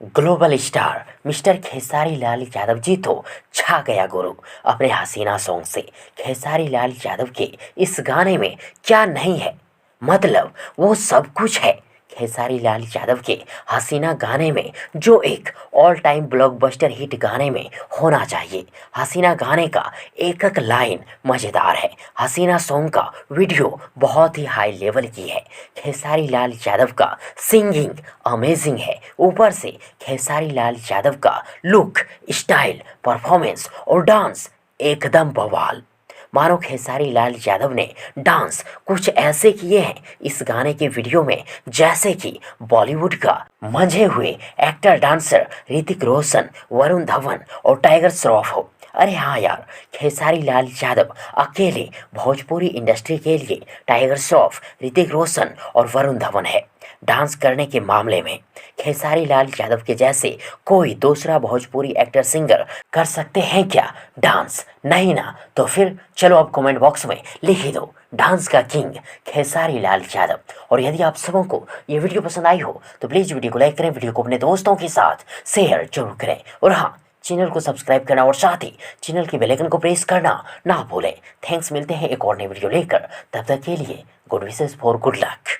Global star mister Khesari Lal Yadav ji तो छा गया गुरु अपने हसीना सॉन्ग से। खेसारी लाल यादव के इस गाने में क्या नहीं है, मतलब वो सब कुछ है। खेसारी लाल यादव के हसीना गाने में जो एक ऑल टाइम ब्लॉकबस्टर हिट गाने में होना चाहिए। हसीना गाने का एक एक लाइन मज़ेदार है। हसीना सॉन्ग का वीडियो बहुत ही हाई लेवल की है। खेसारी लाल यादव का सिंगिंग अमेजिंग है। ऊपर से खेसारी लाल यादव का लुक, स्टाइल, परफॉर्मेंस और डांस एकदम बवाल। मानो खेसारी लाल यादव ने डांस कुछ ऐसे किए हैं इस गाने के वीडियो में जैसे कि बॉलीवुड का मंझे हुए एक्टर डांसर ऋतिक रोशन, वरुण धवन और टाइगर श्रॉफ हो। अरे हाँ यार, खेसारी लाल यादव अकेले भोजपुरी इंडस्ट्री के लिए टाइगर श्रॉफ, ऋतिक रोशन और वरुण धवन है। डांस करने के मामले में खेसारी लाल यादव के जैसे कोई दूसरा भोजपुरी एक्टर सिंगर कर सकते हैं क्या डांस? नहीं ना। तो फिर चलो अब कमेंट बॉक्स में लिख ही दो, डांस का किंग खेसारी लाल यादव। और यदि आप सबों को ये वीडियो पसंद आई हो तो प्लीज़ वीडियो को लाइक करें, वीडियो को अपने दोस्तों के साथ शेयर जरूर करें और हाँ, चैनल को सब्सक्राइब करना और साथ ही चैनल के बेल आइकन को प्रेस करना ना भूलें। थैंक्स, मिलते हैं एक और नई वीडियो लेकर, तब तक के लिए good wishes for good luck.